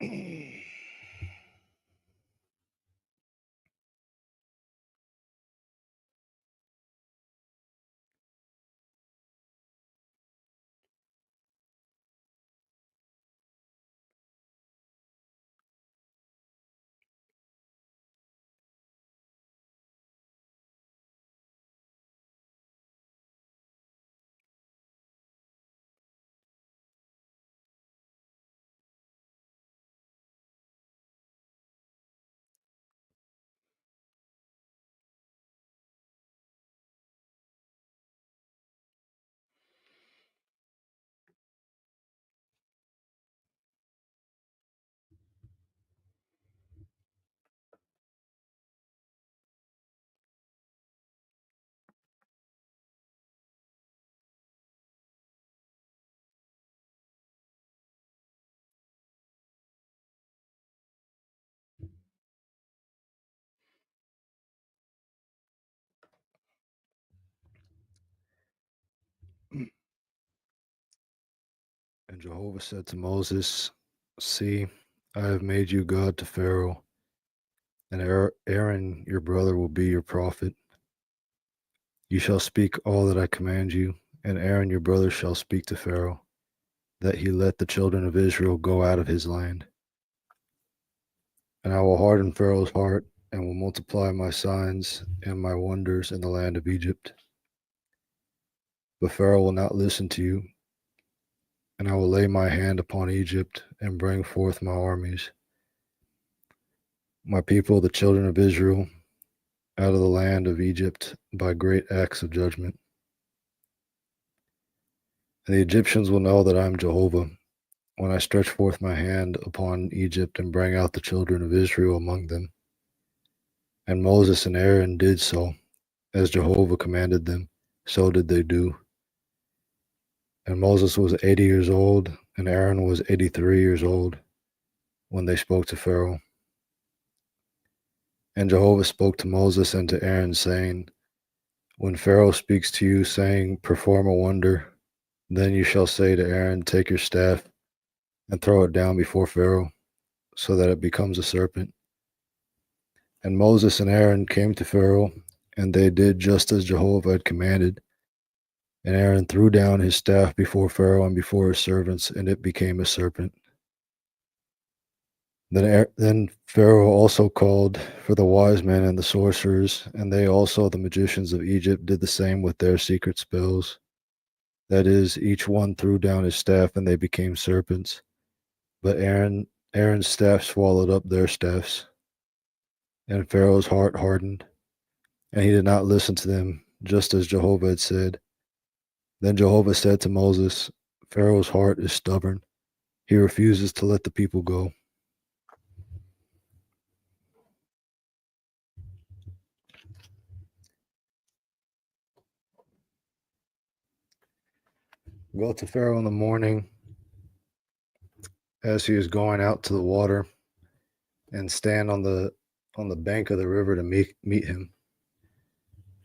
And Jehovah said to Moses, "See, I have made you God to Pharaoh, and Aaron your brother will be your prophet. You shall speak all that I command you, and Aaron your brother shall speak to Pharaoh, that he let the children of Israel go out of his land. And I will harden Pharaoh's heart, and will multiply my signs and my wonders in the land of Egypt. But Pharaoh will not listen to you, and I will lay my hand upon Egypt and bring forth my armies, my people, the children of Israel, out of the land of Egypt by great acts of judgment. And the Egyptians will know that I am Jehovah when I stretch forth my hand upon Egypt and bring out the children of Israel among them." And Moses and Aaron did so, as Jehovah commanded them, so did they do. And Moses was 80 years old, and Aaron was 83 years old when they spoke to Pharaoh. And Jehovah spoke to Moses and to Aaron, saying, "When Pharaoh speaks to you, saying, 'Perform a wonder,' then you shall say to Aaron, 'Take your staff and throw it down before Pharaoh, so that it becomes a serpent.'" And Moses and Aaron came to Pharaoh, and they did just as Jehovah had commanded. And Aaron threw down his staff before Pharaoh and before his servants, and it became a serpent. Then Pharaoh also called for the wise men and the sorcerers, and they also, the magicians of Egypt, did the same with their secret spells. That is, each one threw down his staff, and they became serpents. But Aaron's staff swallowed up their staffs. And Pharaoh's heart hardened, and he did not listen to them, just as Jehovah had said. Then Jehovah said to Moses, "Pharaoh's heart is stubborn. He refuses to let the people go." Go to Pharaoh in the morning as he is going out to the water, and stand on the bank of the river to meet him.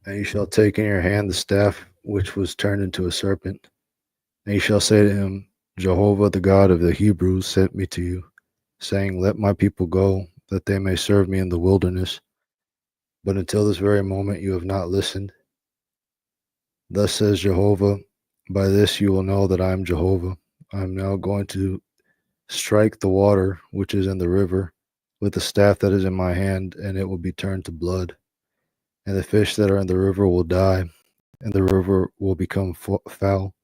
And you shall take in your hand the staff which was turned into a serpent. And you shall say to him, "Jehovah, the God of the Hebrews, sent me to you, saying, 'Let my people go, that they may serve me in the wilderness.' But until this very moment you have not listened. Thus says Jehovah, by this you will know that I am Jehovah. I am now going to strike the water which is in the river with the staff that is in my hand, and it will be turned to blood. And the fish that are in the river will die, and the river will become foul,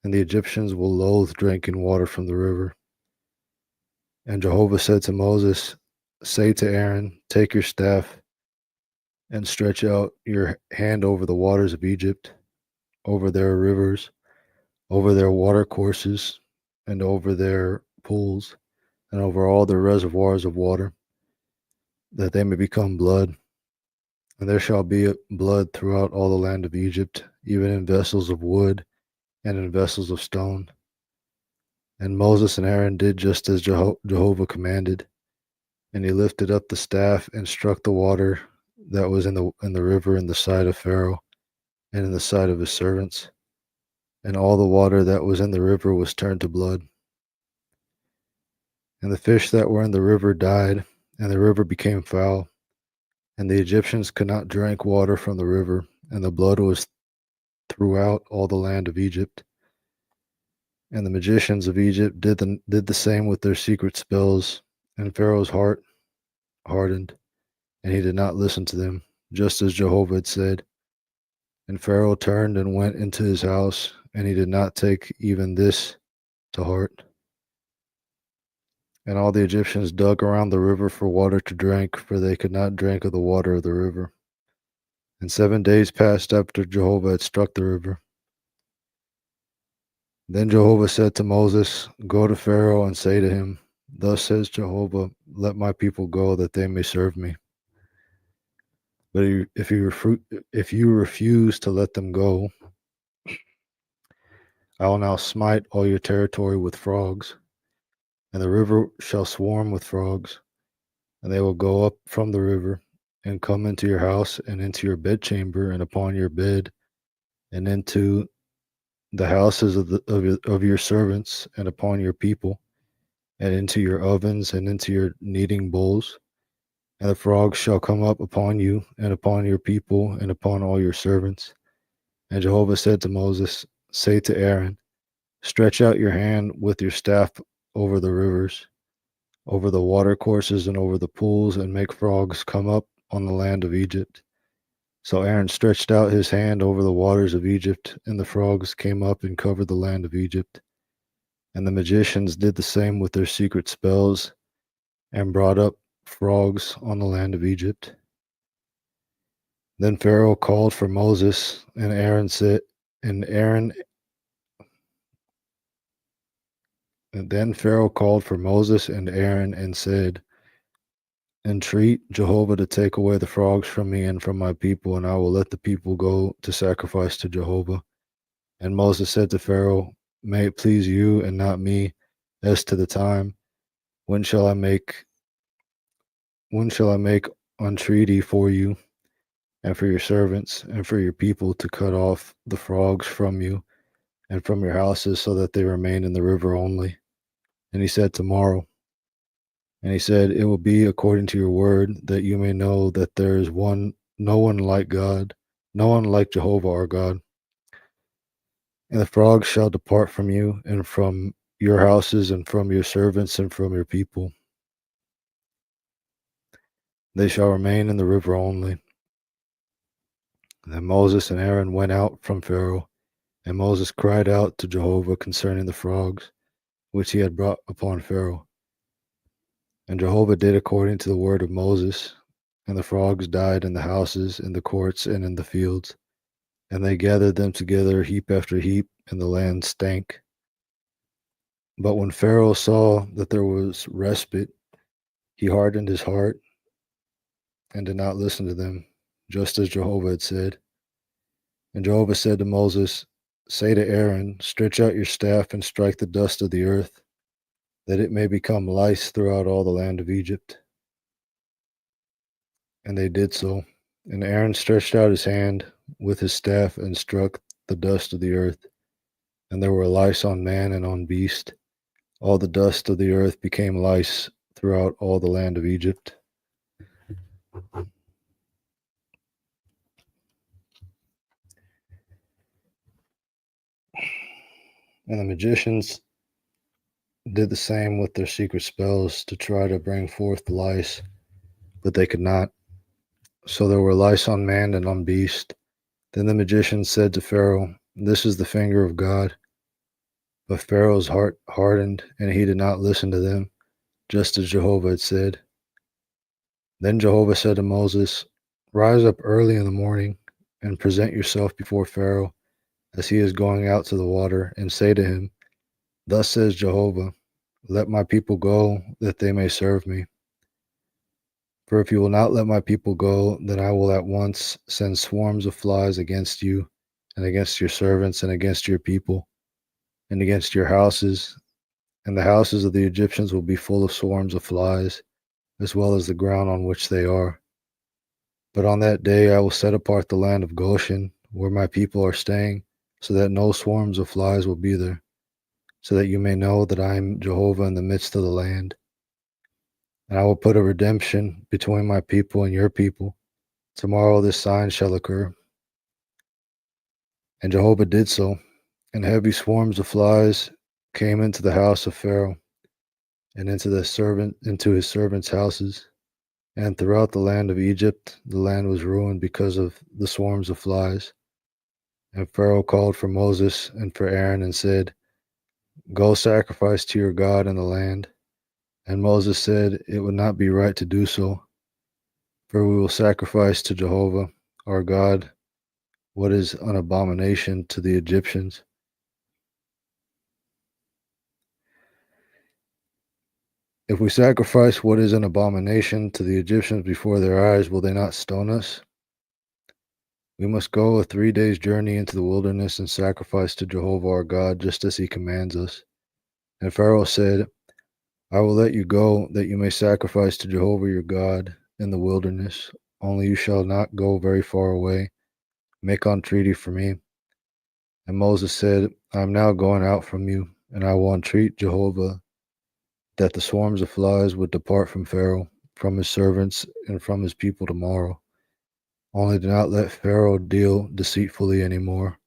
and the Egyptians will loathe drinking water from the river." And Jehovah said to Moses, "Say to Aaron, take your staff and stretch out your hand over the waters of Egypt, over their rivers, over their water courses, and over their pools, and over all their reservoirs of water, that they may become blood. And there shall be blood throughout all the land of Egypt, even in vessels of wood and in vessels of stone." And Moses and Aaron did just as Jehovah commanded, and he lifted up the staff and struck the water that was in the river in the sight of Pharaoh and in the sight of his servants, and all the water that was in the river was turned to blood. And the fish that were in the river died, and the river became foul, and the Egyptians could not drink water from the river, and the blood was throughout all the land of Egypt. And the magicians of Egypt did the same with their secret spells, and Pharaoh's heart hardened, and he did not listen to them, just as Jehovah had said. And Pharaoh turned and went into his house, and he did not take even this to heart. And all the Egyptians dug around the river for water to drink, for they could not drink of the water of the river. And 7 days passed after Jehovah had struck the river. Then Jehovah said to Moses, "Go to Pharaoh and say to him, 'Thus says Jehovah, let my people go, that they may serve me.' But if you refuse to let them go, I will now smite all your territory with frogs, and the river shall swarm with frogs, and they will go up from the river, and come into your house, and into your bedchamber, and upon your bed, and into the houses of your servants, and upon your people, and into your ovens, and into your kneading bowls. And the frogs shall come up upon you, and upon your people, and upon all your servants." And Jehovah said to Moses, "Say to Aaron, stretch out your hand with your staff over the rivers, over the watercourses, and over the pools, and make frogs come up on the land of Egypt." So Aaron stretched out his hand over the waters of Egypt, and the frogs came up and covered the land of Egypt. And the magicians did the same with their secret spells, and brought up frogs on the land of Egypt. Then Pharaoh called for Moses, and Aaron said, and Aaron and then Pharaoh called for Moses and Aaron and said, "Entreat Jehovah to take away the frogs from me and from my people, and I will let the people go to sacrifice to Jehovah." And Moses said to Pharaoh, "May it please you and not me, as to the time, when shall I make entreaty for you and for your servants and for your people to cut off the frogs from you and from your houses, so that they remain in the river only?" And he said, "Tomorrow." And he said, "It will be according to your word, that you may know that there is no one like God, no one like Jehovah our God. And the frogs shall depart from you, and from your houses, and from your servants, and from your people. They shall remain in the river only." Then Moses and Aaron went out from Pharaoh, and Moses cried out to Jehovah concerning the frogs, which he had brought upon Pharaoh. And Jehovah did according to the word of Moses, and the frogs died in the houses, in the courts, and in the fields. And they gathered them together heap after heap, and the land stank. But when Pharaoh saw that there was respite, he hardened his heart and did not listen to them, just as Jehovah had said. And Jehovah said to Moses, "Say to Aaron, stretch out your staff and strike the dust of the earth, that it may become lice throughout all the land of Egypt." And they did so. And Aaron stretched out his hand with his staff and struck the dust of the earth. And there were lice on man and on beast. All the dust of the earth became lice throughout all the land of Egypt. And the magicians did the same with their secret spells to try to bring forth the lice, but they could not. So there were lice on man and on beast. Then the magician said to Pharaoh, "This is the finger of God." But Pharaoh's heart hardened, and he did not listen to them, just as Jehovah had said. Then Jehovah said to Moses, "Rise up early in the morning, and present yourself before Pharaoh, as he is going out to the water, and say to him, 'Thus says Jehovah, let my people go, that they may serve me. For if you will not let my people go, then I will at once send swarms of flies against you, and against your servants, and against your people, and against your houses, and the houses of the Egyptians will be full of swarms of flies, as well as the ground on which they are. But on that day I will set apart the land of Goshen, where my people are staying, so that no swarms of flies will be there, so that you may know that I am Jehovah in the midst of the land. And I will put a redemption between my people and your people. Tomorrow this sign shall occur. And Jehovah did so, and heavy swarms of flies came into the house of Pharaoh, and into his servants' houses. And throughout the land of Egypt, the land was ruined because of the swarms of flies. And Pharaoh called for Moses and for Aaron and said, "Go sacrifice to your God in the land." And Moses said, "It would not be right to do so, for we will sacrifice to Jehovah, our God, what is an abomination to the Egyptians." If we sacrifice what is an abomination to the Egyptians before their eyes, will they not stone us? We must go a 3 days' journey into the wilderness and sacrifice to Jehovah our God, just as he commands us. And Pharaoh said, "I will let you go, that you may sacrifice to Jehovah your God in the wilderness. Only you shall not go very far away. Make entreaty for me." And Moses said, "I am now going out from you, and I will entreat Jehovah that the swarms of flies would depart from Pharaoh, from his servants, and from his people tomorrow. Only do not let Pharaoh deal deceitfully any more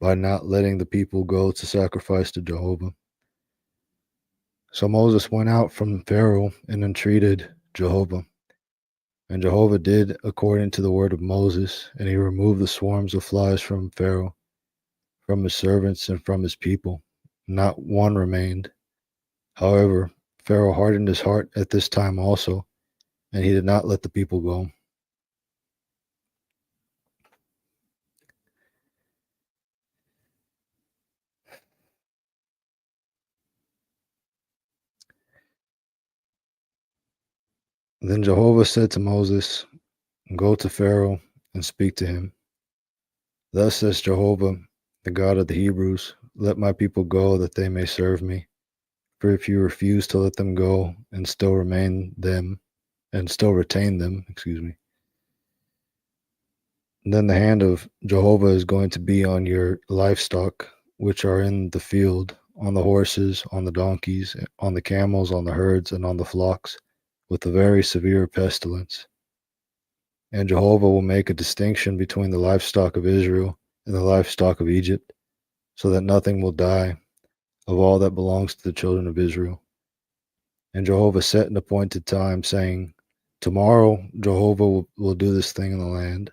by not letting the people go to sacrifice to Jehovah." So Moses went out from Pharaoh and entreated Jehovah. And Jehovah did according to the word of Moses, and he removed the swarms of flies from Pharaoh, from his servants, and from his people. Not one remained. However, Pharaoh hardened his heart at this time also, and he did not let the people go. Then Jehovah said to Moses, "Go to Pharaoh and speak to him. Thus says Jehovah, the God of the Hebrews, let my people go that they may serve me. For if you refuse to let them go and still retain them, then the hand of Jehovah is going to be on your livestock, which are in the field, on the horses, on the donkeys, on the camels, on the herds, and on the flocks, with a very severe pestilence. And Jehovah will make a distinction between the livestock of Israel and the livestock of Egypt, so that nothing will die of all that belongs to the children of Israel." And Jehovah set an appointed time, saying, "Tomorrow Jehovah will do this thing in the land."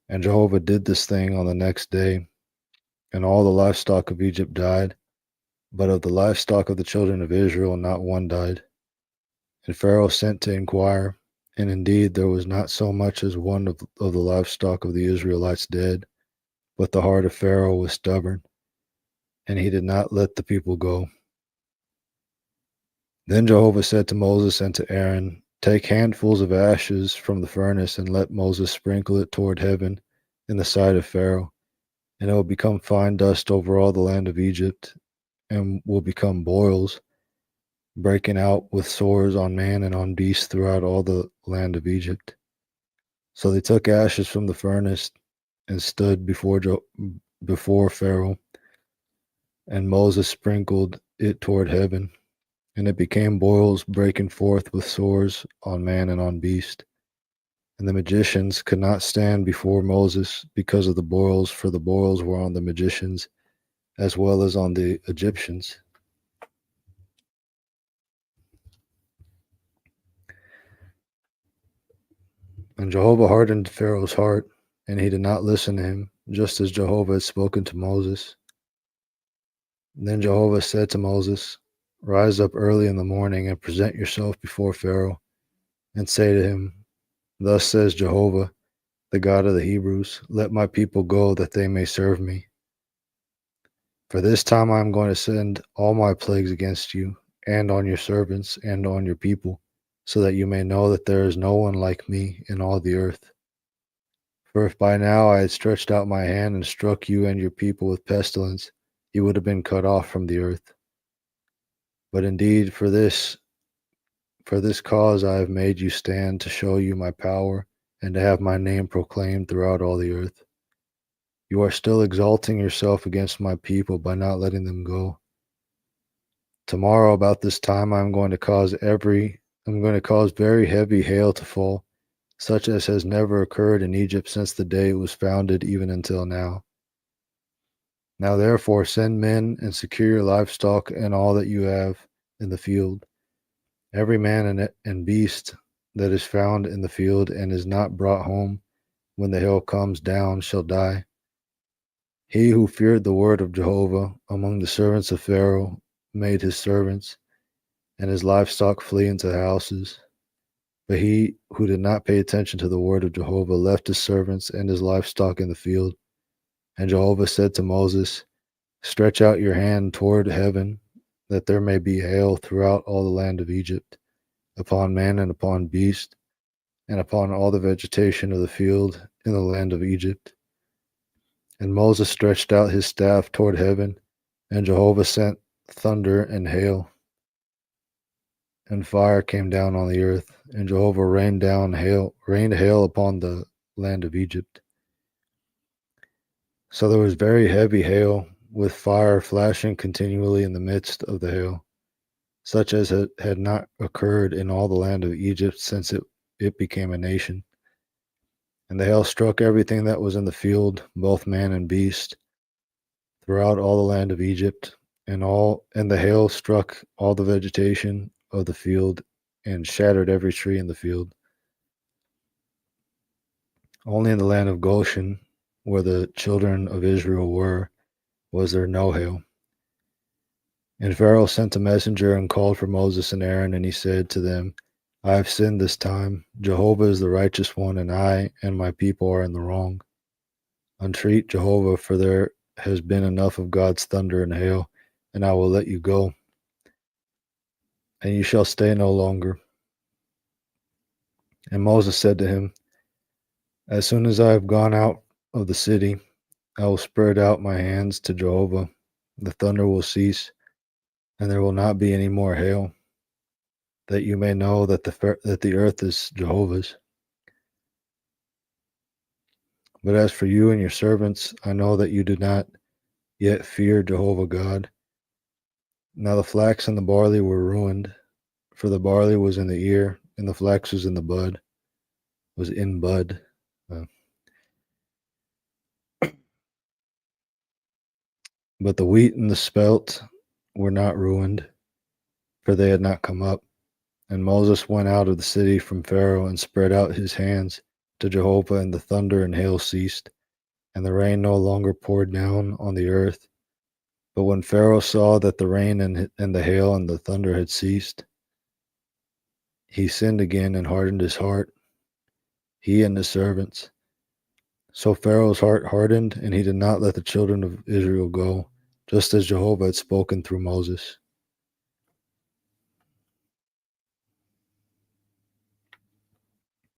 And Jehovah did this thing on the next day, and all the livestock of Egypt died, but of the livestock of the children of Israel not one died. And Pharaoh sent to inquire, and indeed there was not so much as one of the livestock of the Israelites dead, but the heart of Pharaoh was stubborn, and he did not let the people go. Then Jehovah said to Moses and to Aaron, "Take handfuls of ashes from the furnace and let Moses sprinkle it toward heaven in the sight of Pharaoh, and it will become fine dust over all the land of Egypt, and will become boils, breaking out with sores on man and on beast throughout all the land of Egypt." So they took ashes from the furnace and stood before Pharaoh, and Moses sprinkled it toward heaven, and it became boils breaking forth with sores on man and on beast. And the magicians could not stand before Moses because of the boils, for the boils were on the magicians as well as on the Egyptians. And Jehovah hardened Pharaoh's heart, and he did not listen to him, just as Jehovah had spoken to Moses. And then Jehovah said to Moses, "Rise up early in the morning and present yourself before Pharaoh, and say to him, Thus says Jehovah, the God of the Hebrews, let my people go that they may serve me. For this time I am going to send all my plagues against you, and on your servants, and on your people, so that you may know that there is no one like me in all the earth. For if by now I had stretched out my hand and struck you and your people with pestilence, you would have been cut off from the earth. But indeed, for this cause I have made you stand, to show you my power, and to have my name proclaimed throughout all the earth. You are still exalting yourself against my people by not letting them go. Tomorrow about this time I'm going to cause very heavy hail to fall, such as has never occurred in Egypt since the day it was founded even until now. Now therefore send men and secure your livestock and all that you have in the field, every man and beast that is found in the field and is not brought home when the hail comes down shall die. He who feared the word of Jehovah among the servants of Pharaoh made his servants and his livestock flee into houses. But he who did not pay attention to the word of Jehovah left his servants and his livestock in the field. And Jehovah said to Moses, stretch out your hand toward heaven, that there may be hail throughout all the land of Egypt, upon man and upon beast, and upon all the vegetation of the field in the land of Egypt. And Moses stretched out his staff toward heaven, and Jehovah sent thunder and hail, and fire came down on the earth, and Jehovah rained hail upon the land of Egypt. So there was very heavy hail, with fire flashing continually in the midst of the hail, such as had not occurred in all the land of Egypt since it became a nation. And the hail struck everything that was in the field, both man and beast, throughout all the land of Egypt, and the hail struck all the vegetation of the field and shattered every tree in the field. Only in the land of Goshen, where the children of Israel were, was there no hail. And Pharaoh sent a messenger and called for Moses and Aaron, and he said to them, I have sinned this time. Jehovah is the righteous one, and I and my people are in the wrong. Entreat Jehovah, for there has been enough of God's thunder and hail, and I will let you go, and you shall stay no longer. And Moses said to him, as soon as I have gone out of the city, I will spread out my hands to Jehovah. The thunder will cease, and there will not be any more hail, that you may know that the earth is Jehovah's. But as for you and your servants, I know that you do not yet fear Jehovah God. Now the flax and the barley were ruined, for the barley was in the ear, and the flax was in bud. But the wheat and the spelt were not ruined, for they had not come up. And Moses went out of the city from Pharaoh and spread out his hands to Jehovah, and the thunder and hail ceased, and the rain no longer poured down on the earth. But when Pharaoh saw that the rain and the hail and the thunder had ceased, he sinned again and hardened his heart, he and his servants. So Pharaoh's heart hardened, and he did not let the children of Israel go, just as Jehovah had spoken through Moses.